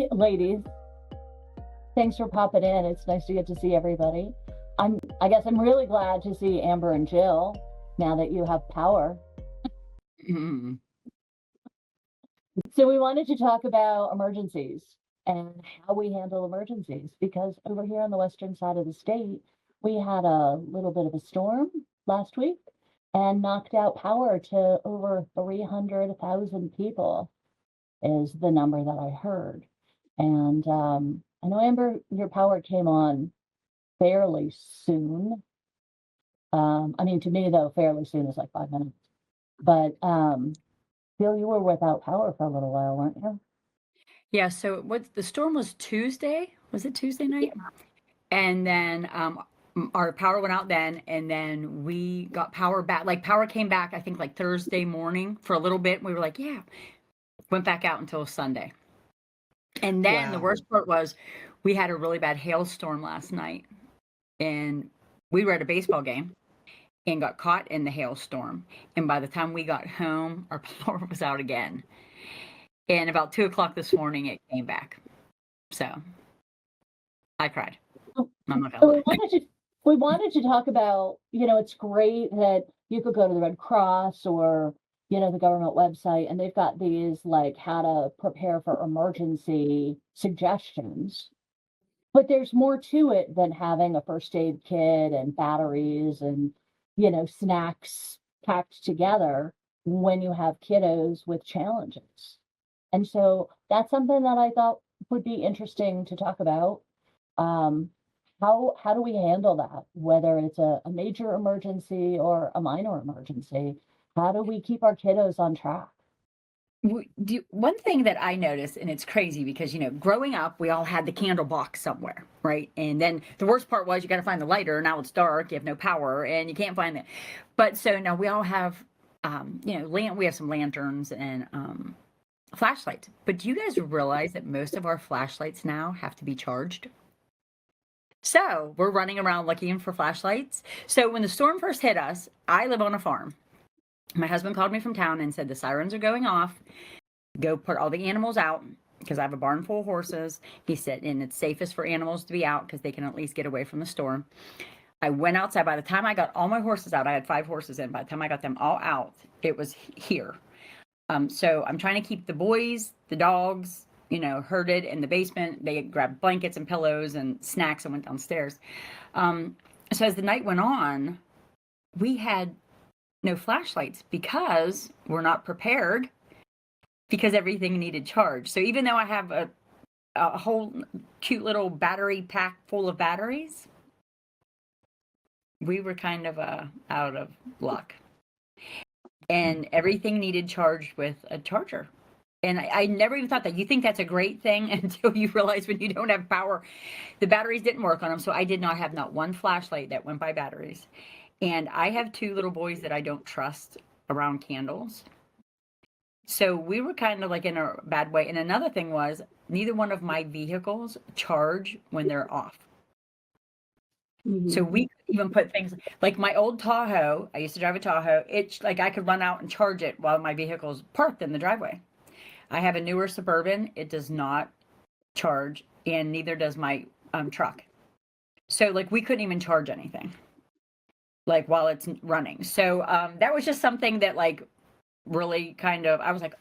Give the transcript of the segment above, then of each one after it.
Hey, ladies. Thanks for popping in. It's nice to get to see everybody. I guess I'm really glad to see Amber and Jill now that you have power. Mm. So we wanted to talk about emergencies and how we handle emergencies because over here on the western side of the state, we had a little bit of a storm last week and knocked out power to over 300,000 people is the number that I heard. And I know, Amber, your power came on fairly soon. I mean, to me, though, fairly soon is like 5 minutes. But Bill, you were without power for a little while, weren't you? Yeah, so what the storm was Tuesday? Was it Tuesday night? And then our power went out then, and then we got power back. Like power came back, I think like Thursday morning for a little bit. We were like, yeah, went back out until Sunday. And then the Wow. worst part was we had a really bad hailstorm last night, and we were at a baseball game and got caught in the hailstorm. And by the time we got home, our power was out again. And about 2 o'clock this morning, it came back. So I cried. Oh, I'm not gonna So lie. we wanted to talk about, it's great that you could go to the Red Cross or, the government website, and they've got these like how to prepare for emergency suggestions. But there's more to it than having a first aid kit and batteries and, snacks packed together when you have kiddos with challenges. And so that's something that I thought would be interesting to talk about. Um, how do we handle that, whether it's a major emergency or a minor emergency? How do we keep our kiddos on track? One thing that I noticed, and it's crazy because, growing up, we all had the candle box somewhere, right? And then the worst part was you got to find the lighter. Now it's dark, you have no power, and you can't find it. But so now we all have, we have some lanterns and flashlights. But do you guys realize that most of our flashlights now have to be charged? So we're running around looking for flashlights. So when the storm first hit us, I live on a farm. My husband called me from town and said the sirens are going off. Go put all the animals out because I have a barn full of horses. He said, and it's safest for animals to be out because they can at least get away from the storm. I went outside. By the time I got all my horses out, I had 5 horses in. By the time I got them all out, it was here. So I'm trying to keep the boys, the dogs, herded in the basement. They grabbed blankets and pillows and snacks and went downstairs. So as the night went on, we had no flashlights because we're not prepared because everything needed charge. So even though I have a whole cute little battery pack full of batteries, we were kind of out of luck. And everything needed charged with a charger. And I never even thought that. You think that's a great thing until you realize when you don't have power, the batteries didn't work on them. So I did not have not one flashlight that went by batteries. And I have 2 little boys that I don't trust around candles. So we were kind of like in a bad way. And another thing was neither one of my vehicles charge when they're off. So we could even put things like my old Tahoe. I used to drive a Tahoe. It's like I could run out and charge it while my vehicle's parked in the driveway. I have a newer Suburban. It does not charge, and neither does my truck. So like we couldn't even charge anything like while it's running. So that was just something that like really kind of I was like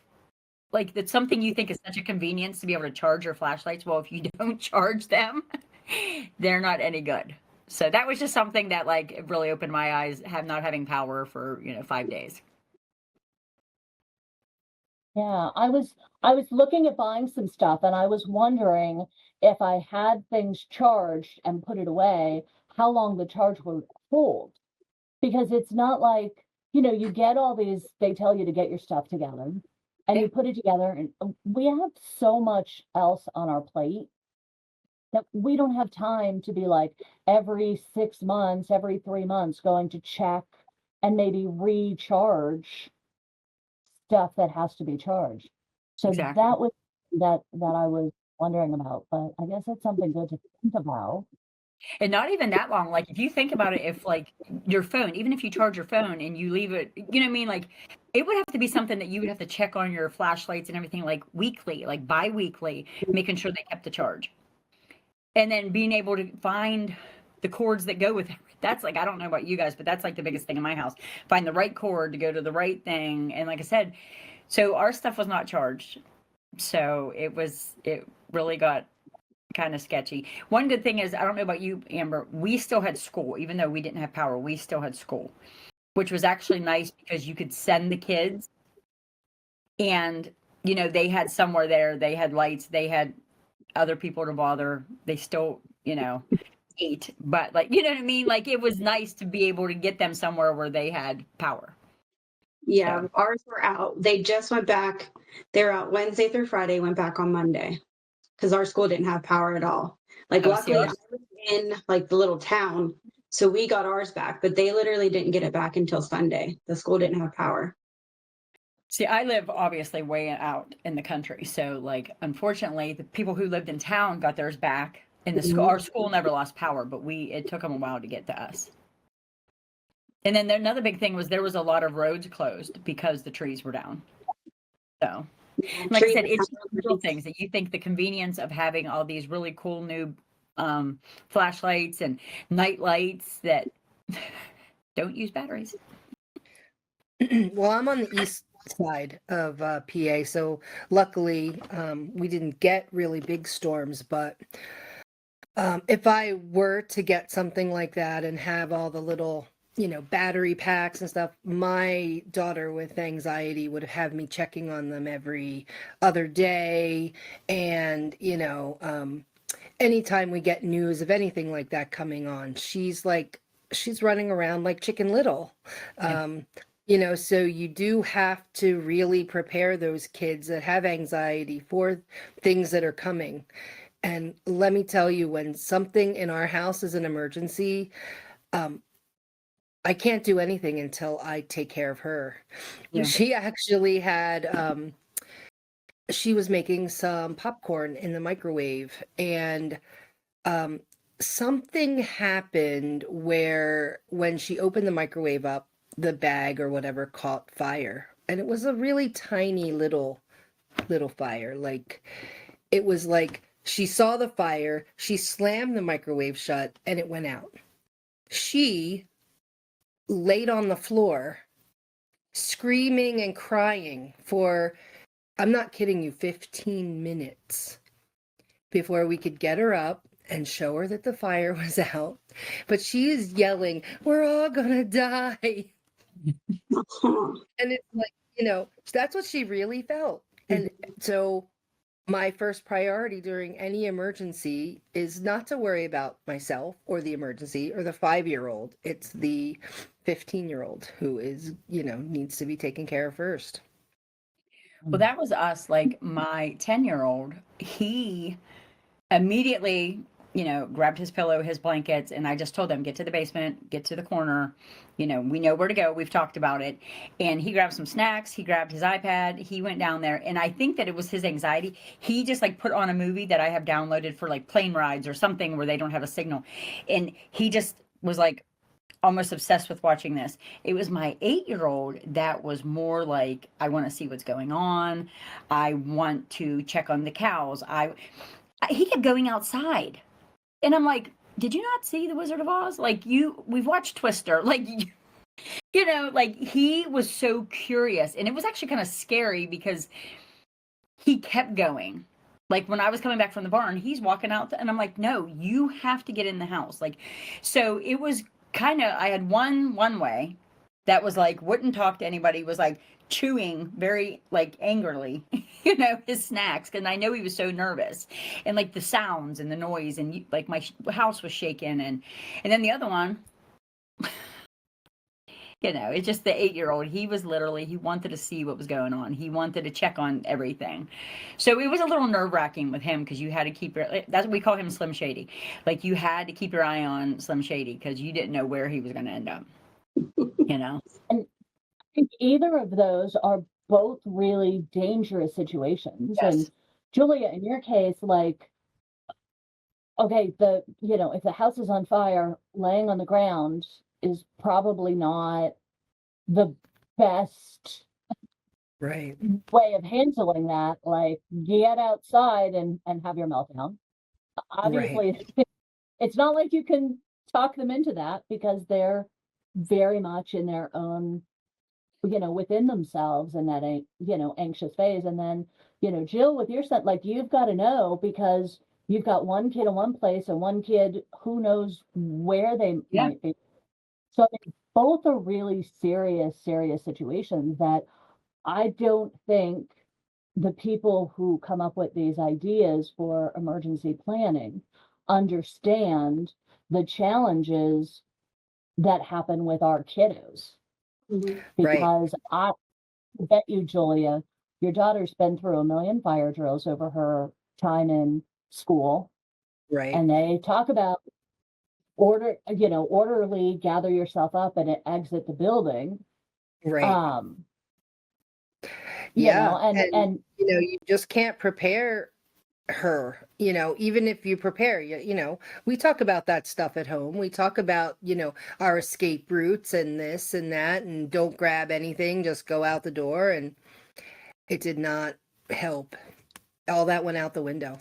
it's something you think is such a convenience to be able to charge your flashlights. Well, if you don't charge them, they're not any good. So that was just something that like it really opened my eyes, have not having power for 5 days. Yeah, I was looking at buying some stuff and I was wondering if I had things charged and put it away, how long the charge would hold. Because it's not like, you get all these, they tell you to get your stuff together and Yeah, you put it together and we have so much else on our plate that we don't have time to be like every 6 months, every 3 months going to check and maybe recharge stuff that has to be charged. So exactly. that was that I was wondering about, but I guess it's something good to think about. And not even that long. Like if you think about it, if like your phone, even if you charge your phone and you leave it, you know what I mean? Like it would have to be something that you would have to check on your flashlights and everything like weekly, like bi-weekly, making sure they kept the charge. And then being able to find the cords that go with it. That's like, I don't know about you guys, but that's like the biggest thing in my house. Find the right cord to go to the right thing. And like I said, so our stuff was not charged. So it really got kind of sketchy. One good thing is, I don't know about you, Amber, we still had school, even though we didn't have power, we still had school, which was actually nice because you could send the kids and, you know, they had somewhere there, they had lights, they had other people to bother, they still, you know, ate, but like, you know what I mean? Like it was nice to be able to get them somewhere where they had power. Yeah, So, ours were out. They just went back. They were out Wednesday through Friday, went back on Monday because our school didn't have power at all. Like, oh, see, luckily, I ours, was in like the little town, so we got ours back, but they literally didn't get it back until Sunday. The school didn't have power. see, I live obviously way out in the country. So, like, unfortunately, the people who lived in town got theirs back. And the school, Mhm. our school never lost power, but it took them a while to get to us. And then another big thing was there was a lot of roads closed because the trees were down. So, like I Trees said, and it's just little houses. things that you think the convenience of having all these really cool new flashlights and night lights that don't use batteries. Well, I'm on the east side of PA, so luckily we didn't get really big storms. But if I were to get something like that and have all the little, battery packs and stuff, my daughter with anxiety would have me checking on them every other day. And, anytime we get news of anything like that coming on, she's running around like Chicken Little. Yeah. So you do have to really prepare those kids that have anxiety for things that are coming. And let me tell you, when something in our house is an emergency, um, I can't do anything until I take care of her. Yeah. She actually had, she was making some popcorn in the microwave, and um, something happened where when she opened the microwave up, the bag or whatever caught fire. And it was a really tiny little fire. Like it was like she saw the fire, she slammed the microwave shut, and it went out. She laid on the floor screaming and crying for, I'm not kidding you, 15 minutes before we could get her up and show her that the fire was out. But she is yelling, "We're all gonna die." And it's like, that's what she really felt. And so my first priority during any emergency is not to worry about myself or the emergency or the 5-year-old. It's the 15-year-old who is, needs to be taken care of first. Well, that was us. Like my 10-year-old, he immediately, grabbed his pillow, his blankets, and I just told him, get to the basement, get to the corner. We know where to go. We've talked about it. And he grabbed some snacks, he grabbed his iPad, he went down there. And I think that it was his anxiety. He just like put on a movie that I have downloaded for like plane rides or something where they don't have a signal. And he just was like almost obsessed with watching this. It was my 8-year-old that was more like, I want to see what's going on. I want to check on the cows. He kept going outside. And I'm like, did you not see The Wizard of Oz? Like we've watched Twister. Like, like he was so curious. And it was actually kind of scary because he kept going. Like when I was coming back from the barn, he's walking out and I'm like, no, you have to get in the house. Like, so it was kind of, I had one way that was like, wouldn't talk to anybody, was like chewing very like angrily, his snacks. And I know he was so nervous and like the sounds and the noise and like my house was shaking. And then the other one, it's just the 8-year-old. He was literally, he wanted to see what was going on. He wanted to check on everything. So it was a little nerve wracking with him because you had to keep that's what we call him, Slim Shady. Like you had to keep your eye on Slim Shady because you didn't know where he was going to end up, And I think either of those are both really dangerous situations. Yes. And Julia, in your case, like okay, if the house is on fire, laying on the ground is probably not the best Right. way of handling that. Like, get outside and have your meltdown. Right. Obviously, it's not like you can talk them into that because they're very much in their own, within themselves in that, anxious phase. And then, Jill, with your son, like, you've got to know because you've got one kid in one place and one kid who knows where they Yeah. might be. So both are really serious, serious situations that I don't think the people who come up with these ideas for emergency planning understand the challenges that happen with our kiddos. Mhm. Right. Because I bet you, Julia, your daughter's been through a million fire drills over her time in school, Right. and they talk about orderly, gather yourself up and exit the building. Right. Um, Yeah. and You just can't prepare her, even if you prepare, we talk about that stuff at home. We talk about, our escape routes and this and that, and don't grab anything, just go out the door. And it did not help. All that went out the window.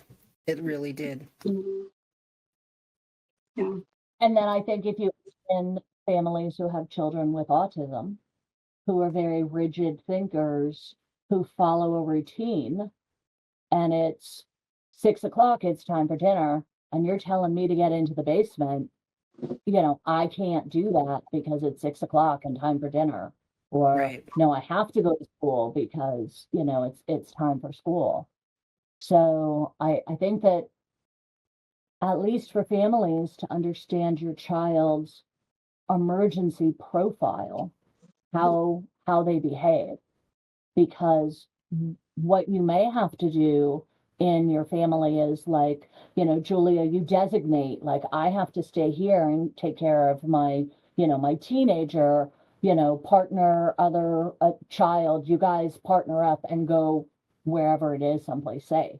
It really did. Mhm. Yeah. And then I think if you in families who have children with autism, who are very rigid thinkers, who follow a routine, and it's 6 o'clock, it's time for dinner, and you're telling me to get into the basement, I can't do that because it's 6 o'clock and time for dinner. Or Right. no, I have to go to school because, it's time for school. So I think that at least for families to understand your child's emergency profile, how they behave, because what you may have to do in your family is like, Julia, you designate, like, I have to stay here and take care of my teenager, partner, other child. You guys partner up and go wherever it is, someplace safe.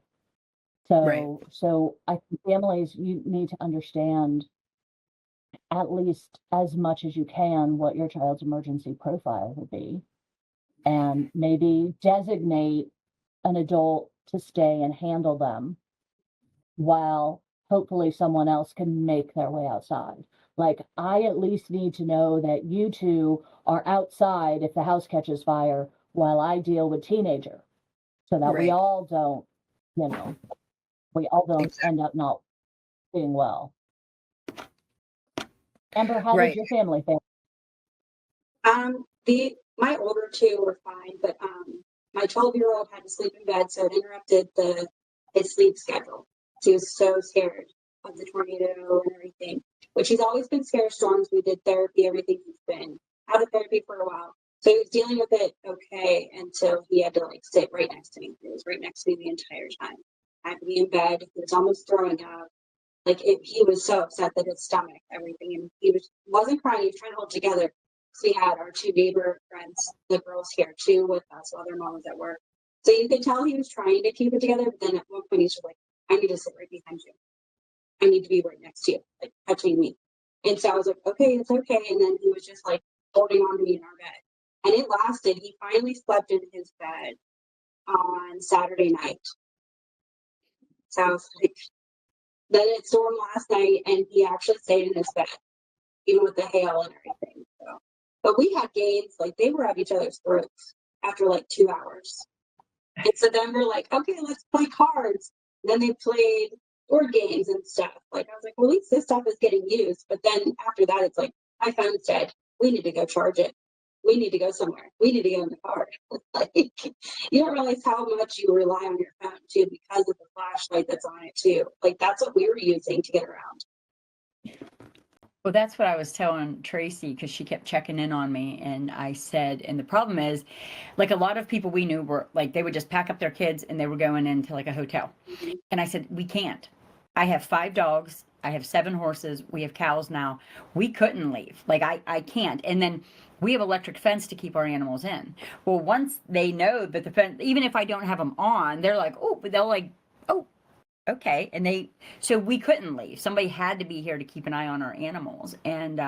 Right. So I think families, you need to understand at least as much as you can what your child's emergency profile would be, and maybe designate an adult to stay and handle them while hopefully someone else can make their way outside. Like, I at least need to know that you two are outside if the house catches fire while I deal with teenager, so that we Right. all don't, you know, we all don't Exactly. end up not being well. Amber, how did Right. your family fare? My older two were fine, but my 12-year-old had to sleep in bed, so it interrupted his sleep schedule. He was so scared of the tornado and everything. Which he's always been scared of storms. We did therapy, everything. He's been out of therapy for a while. So he was dealing with it okay until he had to like sit right next to me. He was right next to me the entire time. I had to be in bed. He was almost throwing up. Like he was so upset that his stomach, everything, and he wasn't crying. He was trying to hold it together. So we had our two neighbor friends, the girls here too, with us while their mom was at work. So you could tell he was trying to keep it together. But then at one point he's just like, "I need to sit right behind you. I need to be right next to you, like touching me." And so I was like, "Okay, it's okay." And then he was just like holding on to me in our bed, and it lasted. He finally slept in his bed on Saturday night. So I was like, then it stormed last night, and he actually stayed in his bed, even with the hail and everything. So, but we had games like they were at each other's throats after like 2 hours. And so then we're like, okay, let's play cards. And then they played board games and stuff. Like I was like, well, at least this stuff is getting used. But then after that, it's like my phone's dead. We need to go charge it. We need to go somewhere. We need to go in the car. Like you don't realize how much you rely on your phone too because of the flashlight that's on it too. Like that's what we were using to get around. Well, that's what I was telling Tracy because she kept checking in on me. And I said, and the problem is, like a lot of people we knew were like, they would just pack up their kids and they were going into like a hotel. Mhm. And I said, we can't. I have 5 dogs. I have 7 horses. We have cows now. We couldn't leave. Like, I can't. And then we have electric fence to keep our animals in. Well, once they know that the fence, even if I don't have them on, they're like, oh, but they'll like, oh, okay. And so we couldn't leave. Somebody had to be here to keep an eye on our animals. And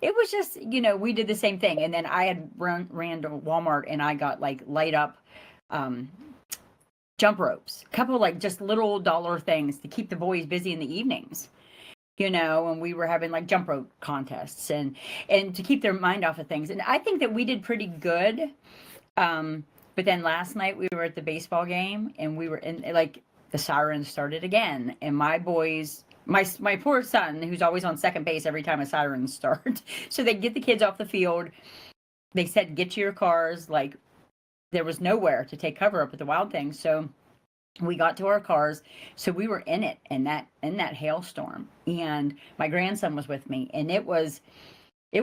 it was just, we did the same thing. And then I had ran to Walmart and I got like light up um, jump ropes, a couple like just little dollar things to keep the boys busy in the evenings. And we were having like jump rope contests and to keep their mind off of things. And I think that we did pretty good. But then last night we were at the baseball game and we were in like the sirens started again. And my boys, my poor son, who's always on second base every time a siren starts. So they get the kids off the field. They said, get to your cars. Like there was nowhere to take cover up at the Wild Thing. So we got to our cars, so we were in it in that hailstorm, and my grandson was with me, and it was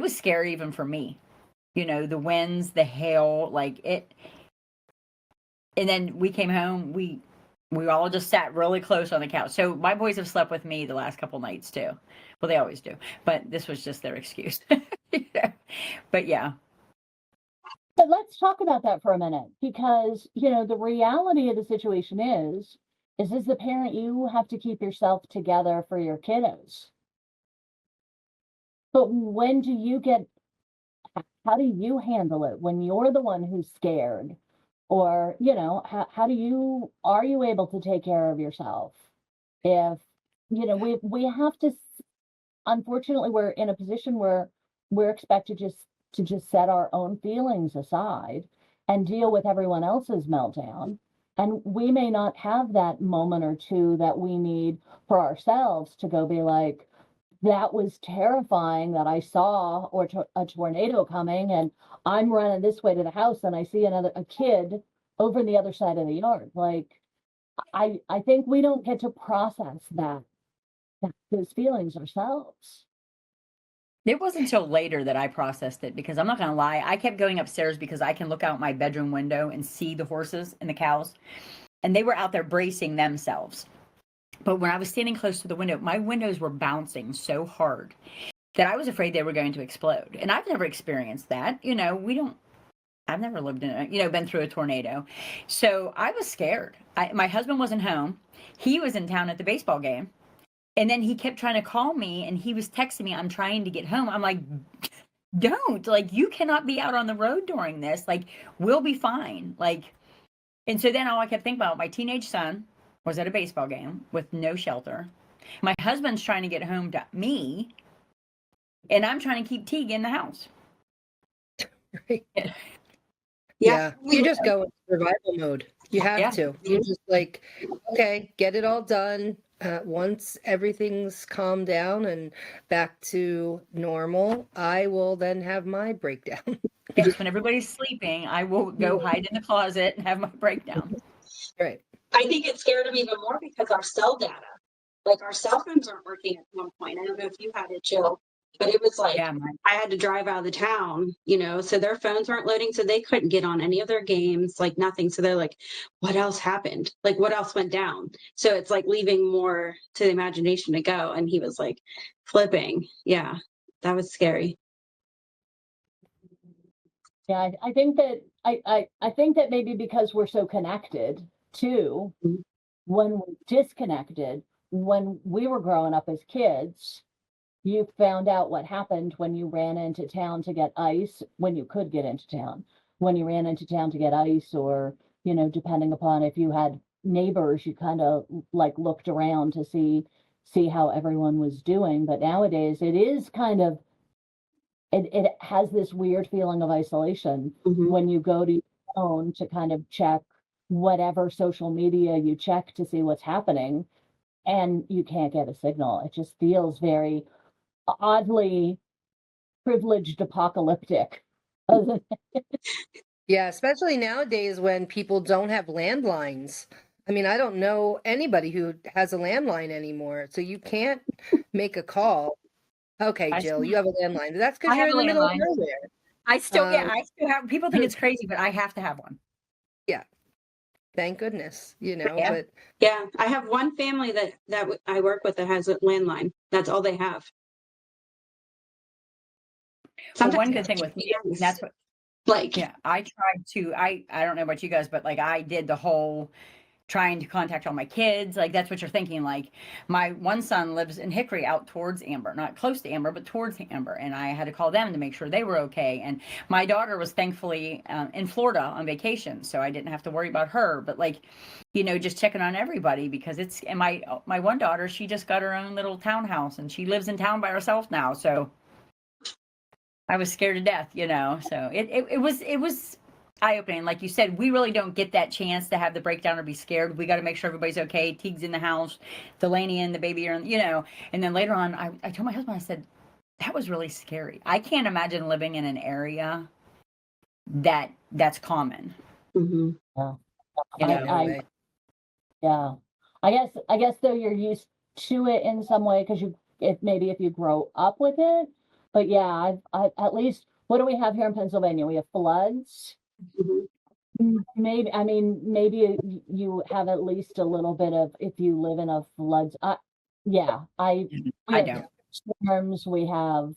scary even for me. The winds, the hail, like it. And then we came home. We all just sat really close on the couch. So my boys have slept with me the last couple nights too. Well, they always do, but this was just their excuse. But yeah. But let's talk about that for a minute because, the reality of the situation is as the parent, you have to keep yourself together for your kiddos. But how do you handle it when you're the one who's scared? Or, are you able to take care of yourself? If, we have to, unfortunately, we're in a position where we're expected to just set our own feelings aside and deal with everyone else's meltdown. And we may not have that moment or two that we need for ourselves to go be like, that was terrifying that I saw a tornado coming and I'm running this way to the house and I see a kid over the other side of the yard. Like, I think we don't get to process those feelings ourselves. It wasn't until later that I processed it because I'm not going to lie. I kept going upstairs because I can look out my bedroom window and see the horses and the cows. And they were out there bracing themselves. But when I was standing close to the window, my windows were bouncing so hard that I was afraid they were going to explode. And I've never experienced that. I've never lived in been through a tornado. So I was scared. My husband wasn't home. He was in town at the baseball game. And then he kept trying to call me and he was texting me, I'm trying to get home. I'm like, don't, like, you cannot be out on the road during this. Like, we'll be fine. Like, and so then all I kept thinking about, my teenage son was at a baseball game with no shelter. My husband's trying to get home to me and I'm trying to keep Teague in the house. Right. Yeah. You just go in survival mode. You have to. You're just like, okay, get it all done. Once everything's calmed down and back to normal, I will then have my breakdown. Yes, when everybody's sleeping, I will go hide in the closet and have my breakdown. Right. I think it scared them even more because our cell data, like our cell phones aren't working at one point. I don't know if you had it, Jill, but it was like, I had to drive out of the town, so their phones weren't loading. So they couldn't get on any of their games, like nothing. So they're like, what else happened? Like, what else went down? So it's like leaving more to the imagination to go. And he was like flipping. Yeah, that was scary. Yeah, I think that I think that maybe because we're so connected too, when we're disconnected, when we were growing up as kids, you found out what happened when you ran into town to get ice, when you could get into town, when you ran into town to get ice, or, depending upon if you had neighbors, you kind of like looked around to see how everyone was doing. But nowadays it is kind of, it has this weird feeling of isolation when you go to your phone to kind of check whatever social media you check to see what's happening and you can't get a signal. It just feels very oddly privileged apocalyptic. Yeah, especially nowadays when people don't have landlines. I mean, I don't know anybody who has a landline anymore, so you can't make a call. Okay, Jill, you have a landline. But that's because you're in the middle of nowhere. I still have, people think it's crazy, but I have to have one. Yeah. Thank goodness, but yeah, I have one family that I work with that has a landline. That's all they have. Well, one good thing with me, that's what, I tried to, I don't know about you guys, but like I did the whole trying to contact all my kids. Like, that's what you're thinking. Like, my one son lives in Hickory out towards Amber, not close to Amber, but towards Amber. And I had to call them to make sure they were okay. And my daughter was thankfully in Florida on vacation, so I didn't have to worry about her. But like, just checking on everybody, because and my one daughter, she just got her own little townhouse and she lives in town by herself now. So I was scared to death, So it was eye-opening. Like you said, we really don't get that chance to have the breakdown or be scared. We got to make sure everybody's okay. Teague's in the house, Delaney and the baby are, and then later on, I told my husband, I said, that was really scary. I can't imagine living in an area that's common. Mm-hmm. Yeah. Yeah. I guess though you're used to it in some way because if you grow up with it. But yeah, I at least, what do we have here in Pennsylvania? We have floods. Mm-hmm. Maybe you have at least a little bit of, if you live in a floods. We I have don't. storms, we have,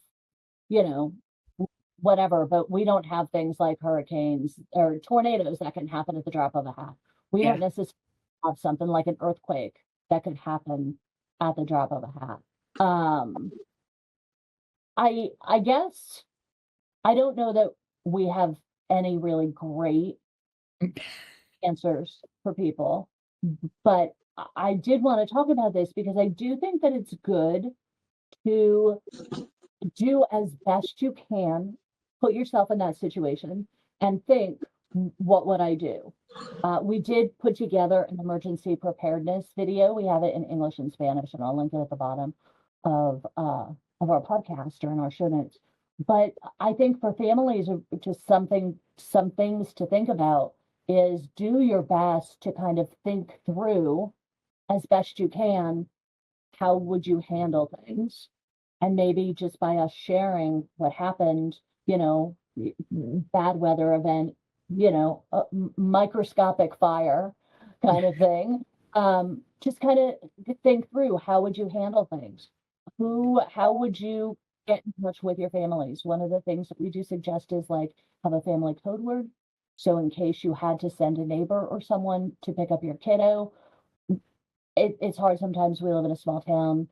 whatever, but we don't have things like hurricanes or tornadoes that can happen at the drop of a hat. We Yeah. don't necessarily have something like an earthquake that could happen at the drop of a hat. I guess I don't know that we have any really great answers for people, but I did want to talk about this because I do think that it's good to do as best you can, put yourself in that situation and think, what would I do? We did put together an emergency preparedness video. We have it in English and Spanish, and I'll link it at the bottom of our podcast or in our show notes. But I think for families, just some things to think about is do your best to kind of think through as best you can, how would you handle things? And maybe just by us sharing what happened, bad weather event, microscopic fire kind of thing. Just kind of think through, how would you handle things? How would you get in touch with your families? One of the things that we do suggest is like have a family code word. So in case you had to send a neighbor or someone to pick up your kiddo, it's hard sometimes. We live in a small town.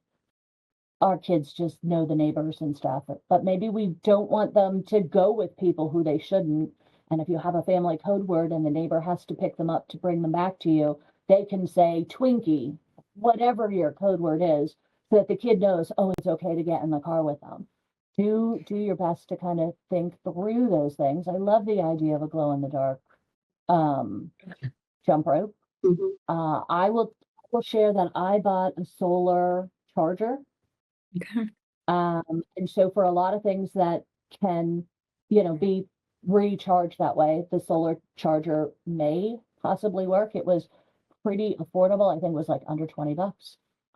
Our kids just know the neighbors and stuff, but maybe we don't want them to go with people who they shouldn't. And if you have a family code word and the neighbor has to pick them up to bring them back to you, they can say Twinkie, whatever your code word is, so that the kid knows, oh, it's okay to get in the car with them. Do your best to kind of think through those things. I love the idea of a glow in the dark jump rope. Mm-hmm. I will share that I bought a solar charger. Okay. And so for a lot of things that can, be recharged that way, the solar charger may possibly work. It was pretty affordable. I think it was like under $20.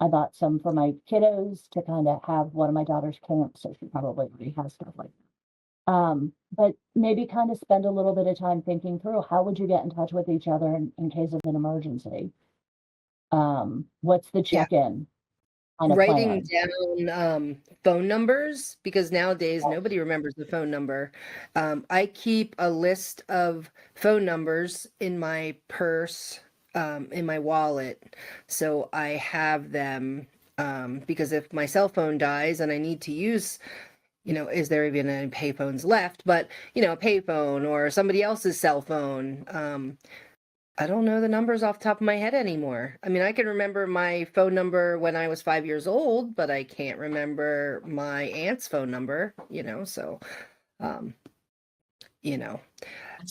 I bought some for my kiddos to kind of have one of my daughter's camps, so she probably already has stuff like that. But maybe kind of spend a little bit of time thinking through, how would you get in touch with each other in case of an emergency? What's the check-in kind of Writing plan? down phone numbers, because nowadays nobody remembers the phone number. I keep a list of phone numbers in my purse, in my wallet, so I have them, because if my cell phone dies and I need to use, is there even any payphones left? But a payphone or somebody else's cell phone. I don't know the numbers off the top of my head anymore. I mean, I can remember my phone number when I was 5 years old, but I can't remember my aunt's phone number, so, That's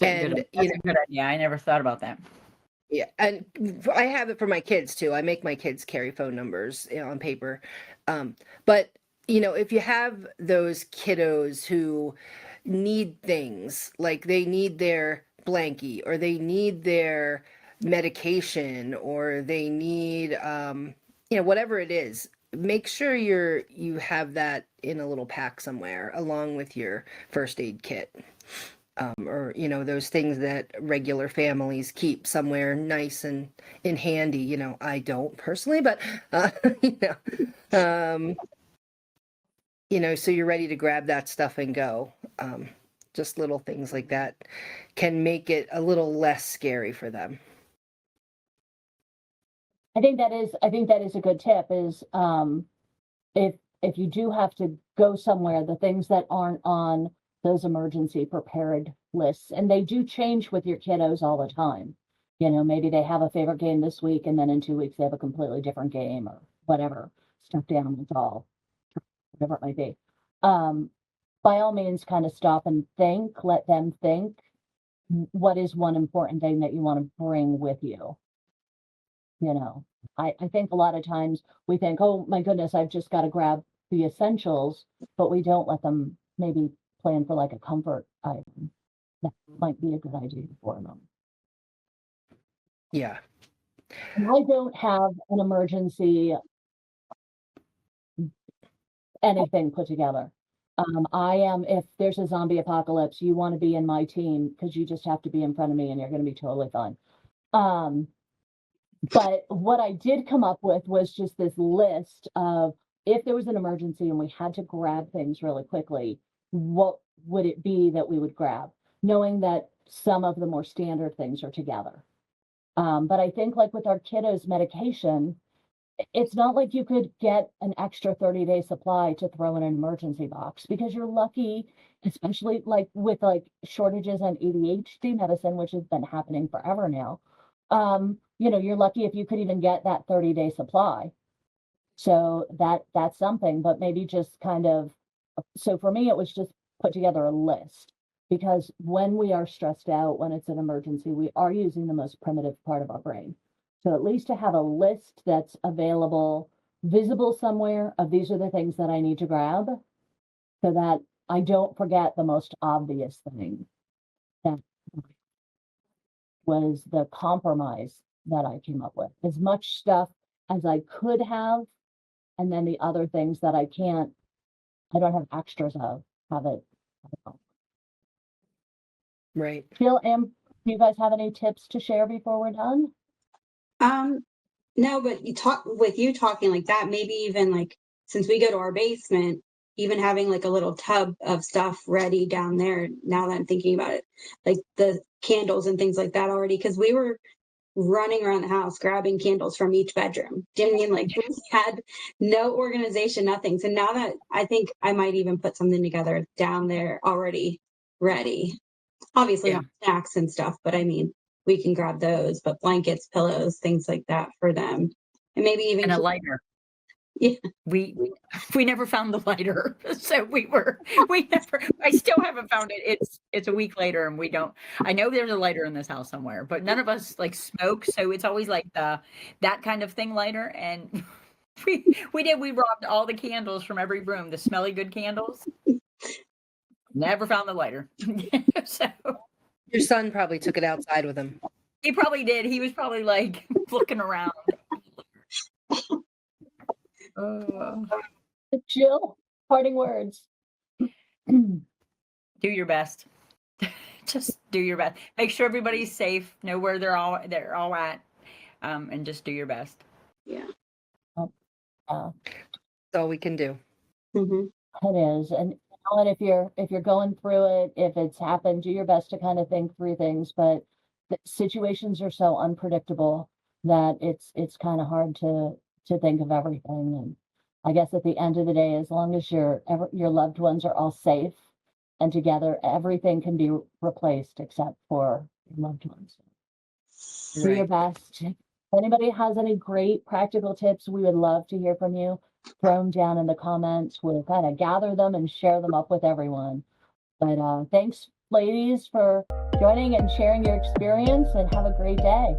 a good idea. I never thought about that. yeah. And I have it for my kids too. I make my kids carry phone numbers on paper. But, if you have those kiddos who need things, like they need their blankie or they need their medication or they need whatever it is, make sure you have that in a little pack somewhere along with your first aid kit, or those things that regular families keep somewhere nice and in handy. I don't personally, but um so you're ready to grab that stuff and go. Just little things like that can make it a little less scary for them. I think that is a good tip is, if you do have to go somewhere, the things that aren't on those emergency prepared lists, and they do change with your kiddos all the time. You know, maybe they have a favorite game this week, and then in 2 weeks they have a completely different game or whatever, stuffed animal doll, whatever it might be. By all means, kind of stop and think, let them think, what is one important thing that you want to bring with you? You know, I think a lot of times we think, oh my goodness, I've just got to grab the essentials, but we don't let them maybe plan for like a comfort item. That might be a good idea for them. Yeah. I don't have an emergency anything put together. I am, if there's a zombie apocalypse, you want to be in my team because you just have to be in front of me and you're going to be totally fine. But what I did come up with was just this list of if there was an emergency and we had to grab things really quickly, what would it be that we would grab? Knowing that some of the more standard things are together. But I think like with our kiddos medication, it's not like you could get an extra 30-day supply to throw in an emergency box because you're lucky, especially like with like shortages on ADHD medicine, which has been happening forever now. You know, you're lucky if you could even get that 30-day supply. So that's something, but maybe just kind of, so for me, it was just put together a list because when we are stressed out, when it's an emergency, we are using the most primitive part of our brain. So at least to have a list that's available, visible somewhere of these are the things that I need to grab so that I don't forget the most obvious thing that was the compromise that I came up with. As much stuff as I could and then the other things that I don't have extras of, have it. Right. Jill, do you guys have any tips to share before we're done? No, but you talking like that, maybe even like since we go to our basement, even having like a little tub of stuff ready down there. Now that I'm thinking about it, like the candles and things like that already, because we were running around the house grabbing candles from each bedroom. Do you know what I mean? Like we had no organization, nothing. So now that I think I might even put something together down there already ready. Obviously not snacks and stuff, but I mean, we can grab those, but blankets, pillows, things like that for them. And maybe even And a lighter. Yeah. We never found the lighter. So I still haven't found it. It's a week later and I know there's a lighter in this house somewhere, but none of us like smoke. So it's always like that kind of thing lighter. And we robbed all the candles from every room, the smelly good candles. Never found the lighter. So Your son probably took it outside with him. he probably did. He was probably like looking around. Jill, parting words. Do your best. Just do your best. Make sure everybody's safe. Know where they're all at, and just do your best. Yeah. That's all we can do. Mm-hmm. It is, and if you're going through it, if it's happened, do your best to kind of think through things. But the situations are so unpredictable that it's kind of hard to think of everything. And I guess at the end of the day, as long as your loved ones are all safe and together, everything can be replaced except for your loved ones. Do your best. If anybody has any great practical tips, we would love to hear from you. Throw them down in the comments. We'll kind of gather them and share them up with everyone. But thanks, ladies, for joining and sharing your experience, and have a great day.